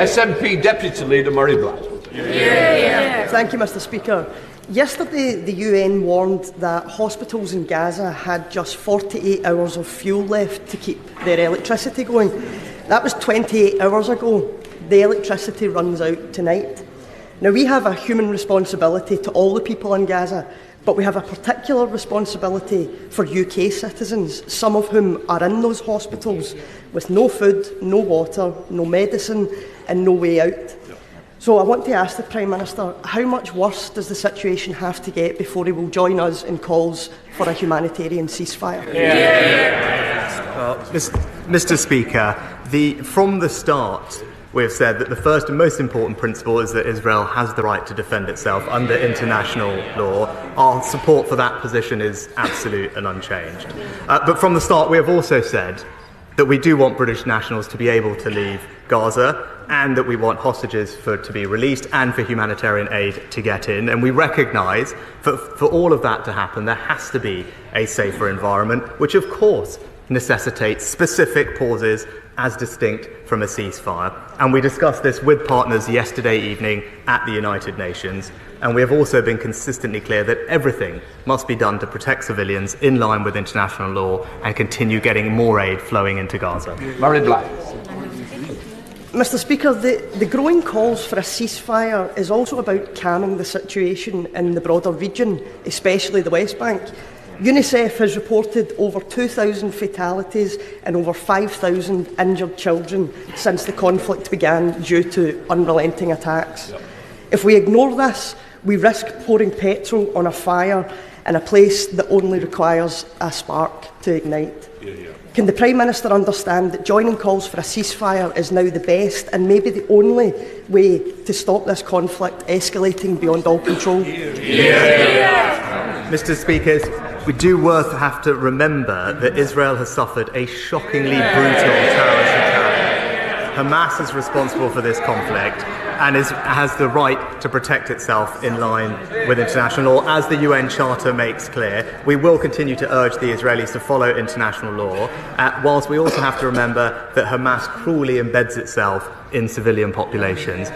SNP Deputy Leader Murray Black. Thank you, Mr. Speaker. Yesterday, the UN warned that hospitals in Gaza had just 48 hours of fuel left to keep their electricity going. That was 28 hours ago. The electricity runs out tonight. Now, we have a human responsibility to all the people in Gaza, but we have a particular responsibility for UK citizens, some of whom are in those hospitals with no food, no water, no medicine and no way out. So I want to ask the Prime Minister, how much worse does the situation have to get before he will join us in calls for a humanitarian ceasefire? Mr. Speaker, from the start, we have said that the first and most important principle is that Israel has the right to defend itself under international law. Our support for that position is absolute and unchanged. But from the start, we have also said that we do want British nationals to be able to leave Gaza, and that we want hostages to be released and for humanitarian aid to get in. And we recognise that for all of that to happen, there has to be a safer environment, which of course necessitates specific pauses as distinct from a ceasefire. And we discussed this with partners yesterday evening at the United Nations. And we have also been consistently clear that everything must be done to protect civilians in line with international law and continue getting more aid flowing into Gaza. Murray Black. Mr. Speaker, the growing calls for a ceasefire is also about calming the situation in the broader region, especially the West Bank. UNICEF has reported over 2,000 fatalities and over 5,000 injured children since the conflict began due to unrelenting attacks. If we ignore this, we risk pouring petrol on a fire in a place that only requires a spark to ignite. Can the Prime Minister understand that joining calls for a ceasefire is now the best and maybe the only way to stop this conflict escalating beyond all control? Mr. Speaker, we do have to remember that Israel has suffered a shockingly brutal terrorist attack. Hamas is responsible for this conflict and has the right to protect itself in line with international law, as the UN Charter makes clear. We will continue to urge the Israelis to follow international law, whilst we also have to remember that Hamas cruelly embeds itself in civilian populations.